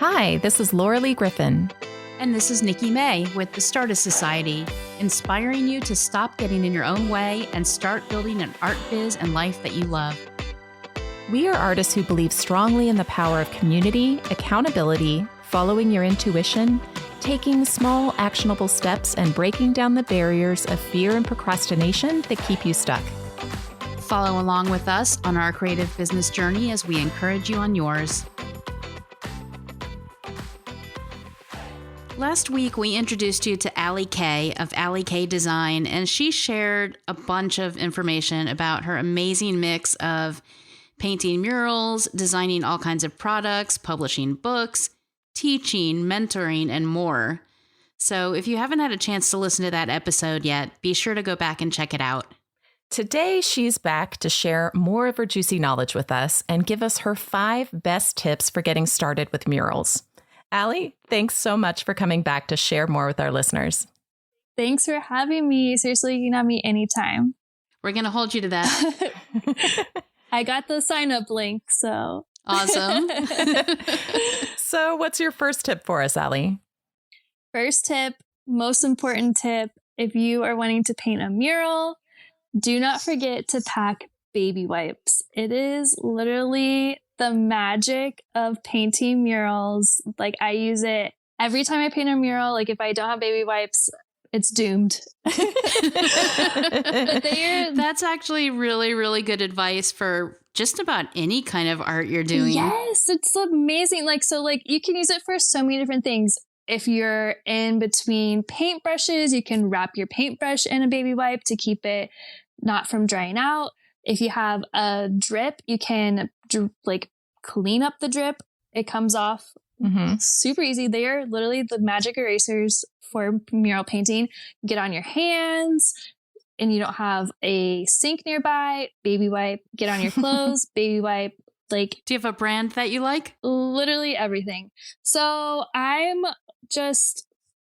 Hi, this is Laura Lee Griffin. And this is Nikki May with the Startist Society, inspiring you to stop getting in your own way and start building an art biz and life that you love. We are artists who believe strongly in the power of community, accountability, following your intuition, taking small, actionable steps, and breaking down the barriers of fear and procrastination that keep you stuck. Follow along with us on our creative business journey as we encourage you on yours. Last week, we introduced you to Alli Koch of AlliKDesign, and she shared a bunch of information about her amazing mix of painting murals, designing all kinds of products, publishing books, teaching, mentoring, and more. So if you haven't had a chance to listen to that episode yet, be sure to go back and check it out. Today, she's back to share more of her juicy knowledge with us and give us her 5 best tips for getting started with murals. Alli, thanks so much for coming back to share more with our listeners. Thanks for having me. Seriously, you can have me anytime. We're going to hold you to that. I got the sign-up link, so. Awesome. So what's your first tip for us, Alli? First tip, most important tip, if you are wanting to paint a mural, do not forget to pack baby wipes. It is literally the magic of painting murals. Like, I use it every time I paint a mural. Like, if I don't have baby wipes, it's doomed. But that's actually really, really good advice for just about any kind of art you're doing. Yes, it's amazing. You can use it for so many different things. If you're in between paintbrushes, you can wrap your paintbrush in a baby wipe to keep it not from drying out. If you have a drip, you can clean up the drip. It comes off super easy. They are literally the magic erasers for mural painting. Get on your hands and you don't have a sink nearby, baby wipe. Get on your clothes, baby wipe. Do you have a brand that you like? Literally everything. So I'm just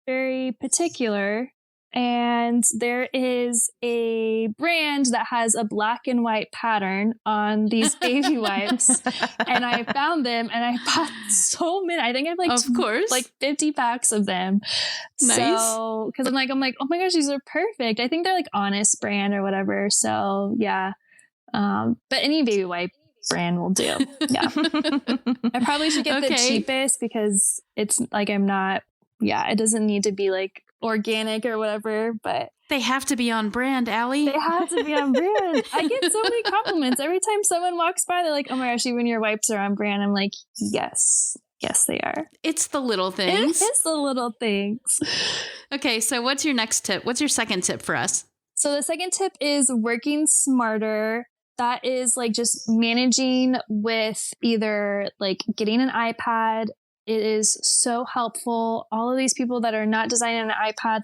very particular. And there is a brand that has a black and white pattern on these baby wipes. And I found them and I bought so many. I think I have of course, 50 packs of them. Nice. So, because I'm like, oh my gosh, these are perfect. I think they're Honest brand or whatever. So yeah. But any baby wipe brand will do. Yeah. I probably should get the cheapest because it's it doesn't need to be organic or whatever, but they have to be on brand, Alli. They have to be on brand. I get so many compliments every time someone walks by. They're like, "Oh my gosh, even your wipes are on brand." I'm like, "Yes, they are." It's the little things. It's the little things. Okay, so what's your next tip? What's your second tip for us? So the second tip is working smarter. That is just managing with either getting an iPad. It is so helpful. All of these people that are not designing an iPad,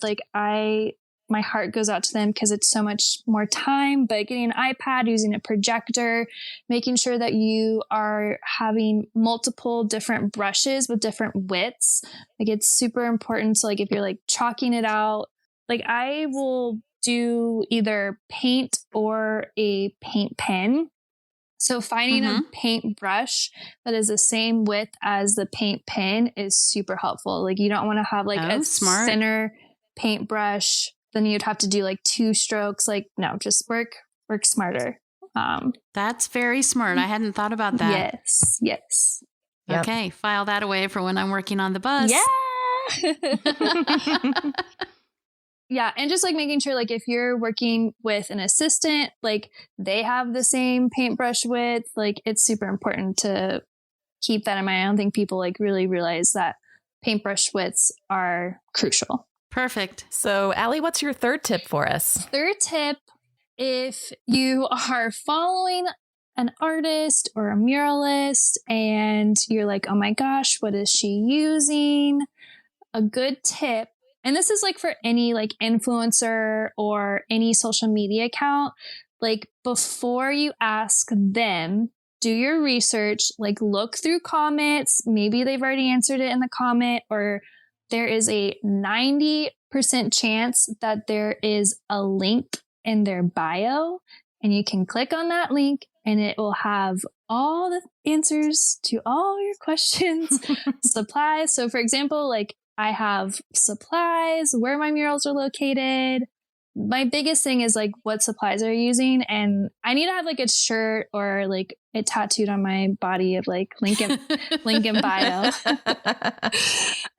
my heart goes out to them because it's so much more time, but getting an iPad, using a projector, making sure that you are having multiple different brushes with different widths. It's super important. So if you're chalking it out, I will do either paint or a paint pen. So finding a paint brush that is the same width as the paint pen is super helpful. You don't want to have a smart thinner paintbrush. Then you'd have to do 2 strokes. No, just work smarter. That's very smart. I hadn't thought about that. Yes. Okay, file that away for when I'm working on the bus. Yeah. Yeah, and just making sure if you're working with an assistant, they have the same paintbrush width, it's super important to keep that in mind. I don't think people really realize that paintbrush widths are crucial. Perfect. So, Alli, what's your third tip for us? Third tip, if you are following an artist or a muralist and you're oh my gosh, what is she using? A good tip. And this is for any influencer or any social media account, before you ask them, do your research, look through comments. Maybe they've already answered it in the comment, or there is a 90% chance that there is a link in their bio. and you can click on that link and it will have all the answers to all your questions, supplies. So for example, like I have supplies, where my murals are located. My biggest thing is like what supplies are you using, and I need to have like a shirt or like it tattooed on my body of like link in bio. I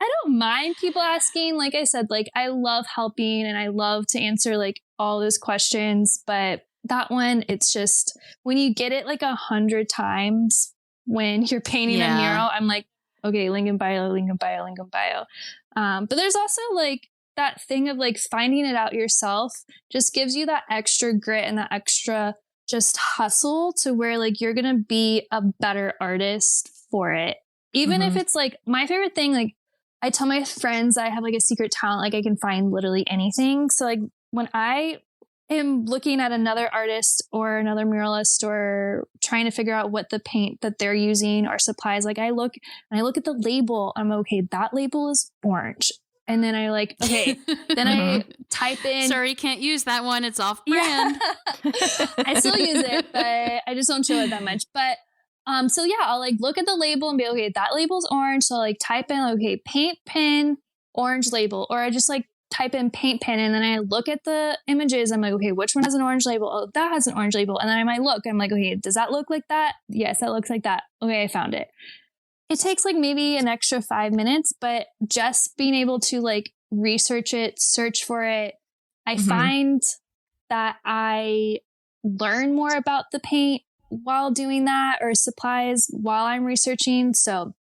don't mind people asking. Like I said, like I love helping and I love to answer like all those questions, but that one, it's just when you get it like 100 times when you're painting a mural, I'm like, okay, link in bio, link in bio, link in bio. But there's also like that thing of like finding it out yourself just gives you that extra grit and that extra just hustle to where like you're going to be a better artist for it. Even if it's like my favorite thing, like I tell my friends I have like a secret talent, like I can find literally anything. So like when I am looking at another artist or another muralist or trying to figure out what the paint that they're using or supplies, like I look at the label, I'm okay, that label is orange. And then I like, okay, then I type in. Sorry, can't use that one. It's off brand. Yeah. I still use it, but I just don't show it that much. But so yeah, I'll like look at the label and be okay, that label's orange. So I'll like type in, okay, paint pen, orange label. Or I just like type in paint pen and then I look at the images. I'm like, okay, which one has an orange label? Oh, that has an orange label. And then I might look. I'm like, okay, does that look like that? Yes, that looks like that. Okay, I found it. It takes like maybe an extra 5 minutes, but just being able to like research it, search for it, I find that I learn more about the paint while doing that or supplies while I'm researching. So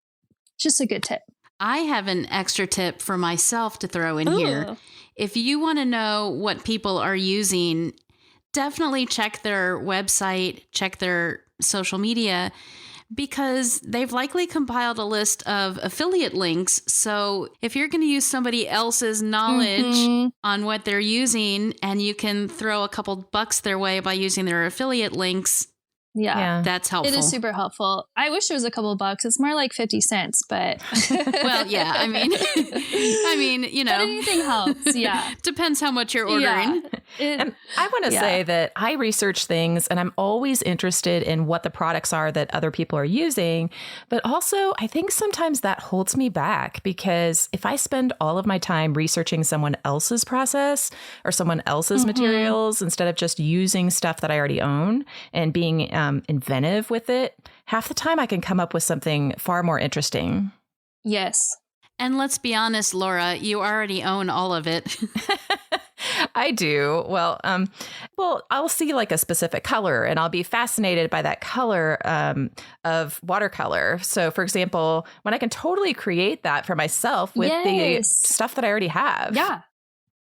just a good tip. I have an extra tip for myself to throw in here. If you want to know what people are using, definitely check their website, check their social media, because they've likely compiled a list of affiliate links. So if you're going to use somebody else's knowledge on what they're using and you can throw a couple bucks their way by using their affiliate links, that's helpful. It is super helpful. I wish it was a couple bucks. It's more like 50 cents, but well, yeah, I mean, you know, but anything helps. Yeah. Depends how much you're ordering. And I want to say that I research things and I'm always interested in what the products are that other people are using. But also, I think sometimes that holds me back because if I spend all of my time researching someone else's process or someone else's materials instead of just using stuff that I already own and being inventive with it, half the time I can come up with something far more interesting. Yes. And let's be honest, Laura, you already own all of it. I do. Well, I'll see like a specific color and I'll be fascinated by that color of watercolor. So, for example, when I can totally create that for myself with the stuff that I already have. Yeah,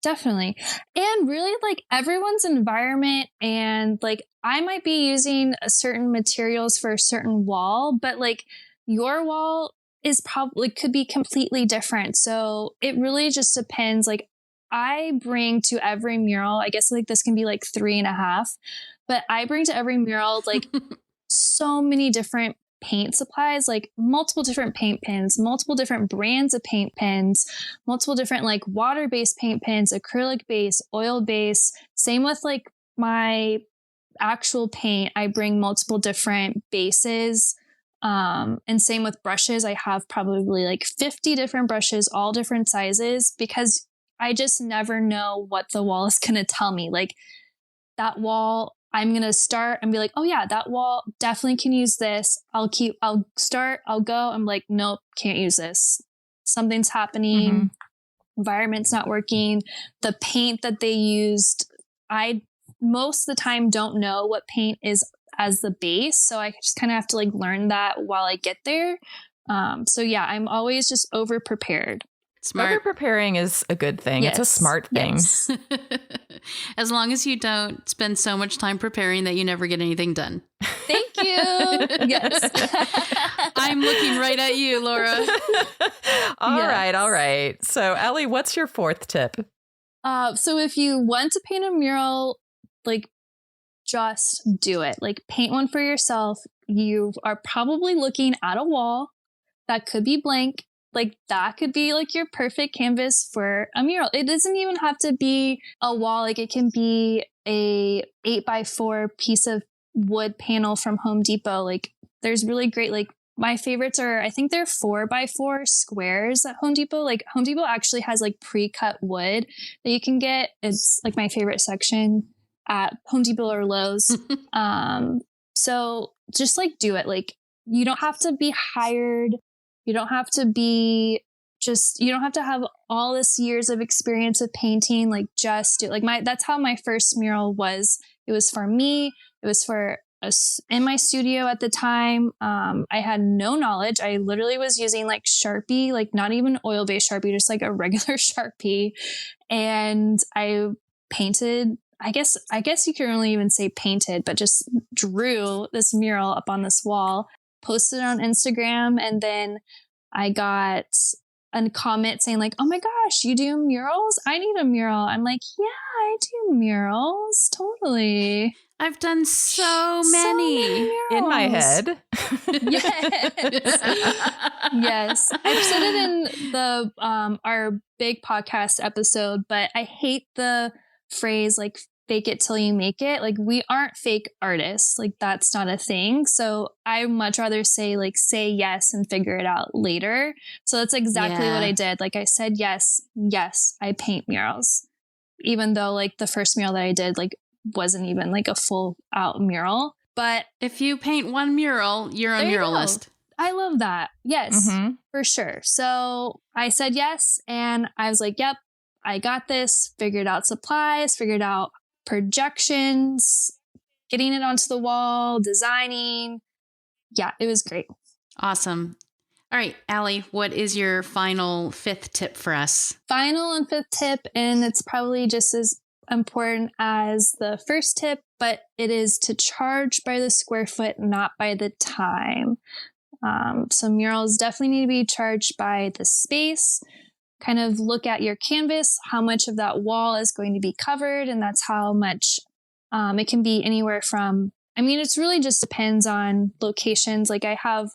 definitely. And really like everyone's environment and like I might be using a certain materials for a certain wall, but like your wall is probably could be completely different. So it really just depends. Like I bring to every mural, I guess like this can be like 3.5, but I bring to every mural like so many different paint supplies, like multiple different paint pens, multiple different brands of paint pens, multiple different like water-based paint pens, acrylic base, oil base. Same with like my actual paint. I bring multiple different bases. And same with brushes. I have probably like 50 different brushes, all different sizes, because I just never know what the wall is going to tell me. Like that wall, I'm going to start and be like, oh yeah, that wall definitely can use this. I'll go. I'm like, nope, can't use this. Something's happening. Environment's not working. The paint that they used, I most of the time don't know what paint is as the base. So I just kind of have to like learn that while I get there. So yeah, I'm always just over prepared. Smart. Over preparing is a good thing. It's a smart thing. Yes. As long as you don't spend so much time preparing that you never get anything done. Thank you. Yes. I'm looking right at you, Laura. All right. So Alli, what's your fourth tip? So if you want to paint a mural, like just do it. Like paint one for yourself. You are probably looking at a wall that could be blank. Like that could be like your perfect canvas for a mural. It doesn't even have to be a wall. Like it can be a 8x4 piece of wood panel from Home Depot. Like there's really great, like my favorites are, I think they're 4x4 squares at Home Depot. Like Home Depot actually has like pre-cut wood that you can get. It's like my favorite section at Home Depot or Lowe's. So just like do it. Like you don't have to be hired. You don't have to be you don't have to have all this years of experience of painting. Like just do it. Like that's how my first mural was. It was for me. It was for us in my studio at the time. I had no knowledge. I literally was using like Sharpie, like not even oil-based Sharpie, just like a regular Sharpie. And I painted, I guess you can really even say painted, but just drew this mural up on this wall, posted it on Instagram. And then I got a comment saying like, oh my gosh, you do murals? I need a mural. I'm like, yeah, I do murals. Totally. I've done so many in my head. Yes. Yes. I've said it in the our big podcast episode, but I hate the phrase like fake it till you make it. Like we aren't fake artists. Like that's not a thing. So I much rather say like say yes and figure it out later. So that's exactly what I did. Like I said yes, I paint murals. Even though like the first mural that I did like wasn't even like a full out mural. But if you paint one mural, you're a muralist. I love that. Yes, for sure. So I said yes. And I was like, yep, I got this. Figured out supplies, figured out projections, getting it onto the wall, designing. Yeah, it was great. Awesome. All right, Alli, what is your final 5th tip for us? Final and 5th tip, and it's probably just as important as the first tip, but it is to charge by the square foot, not by the time. So murals definitely need to be charged by the space. Kind of look at your canvas, how much of that wall is going to be covered, and that's how much it can be anywhere from, I mean, it's really just depends on locations. Like I have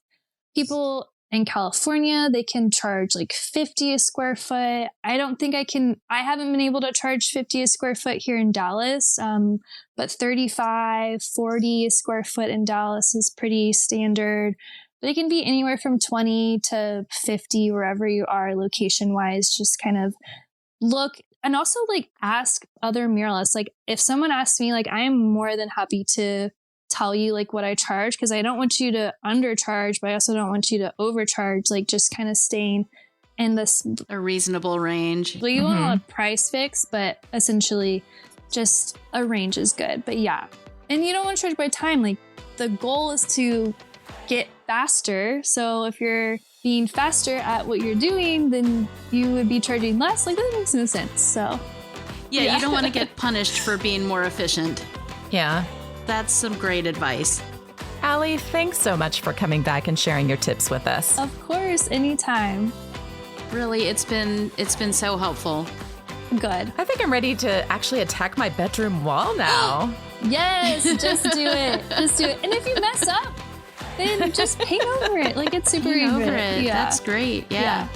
people in California, they can charge like 50 a square foot. I haven't been able to charge 50 a square foot here in Dallas, but 35, 40 a square foot in Dallas is pretty standard. But it can be anywhere from 20 to 50, wherever you are location wise. Just kind of look and also like ask other muralists. Like if someone asks me, like I am more than happy to tell you like what I charge, because I don't want you to undercharge, but I also don't want you to overcharge. Like just kind of staying in this a reasonable range. Well, you want a price fix, but essentially just a range is good. But yeah, and you don't want to charge by time. Like the goal is to get faster. So if you're being faster at what you're doing, then you would be charging less. Like that makes no sense. So yeah. You don't want to get punished for being more efficient. Yeah. That's some great advice. Alli, thanks so much for coming back and sharing your tips with us. Of course, anytime. Really, it's been so helpful. Good. I think I'm ready to actually attack my bedroom wall now. Yes, just do it. Just do it. And if you mess up, then just paint over it. Like it's super easy. Over it. Yeah. That's great. Yeah.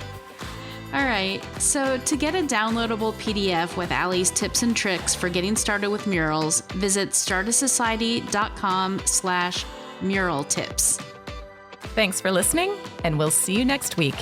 All right. So to get a downloadable PDF with Alli's tips and tricks for getting started with murals, visit startistsociety.com/mural tips. Thanks for listening, and we'll see you next week.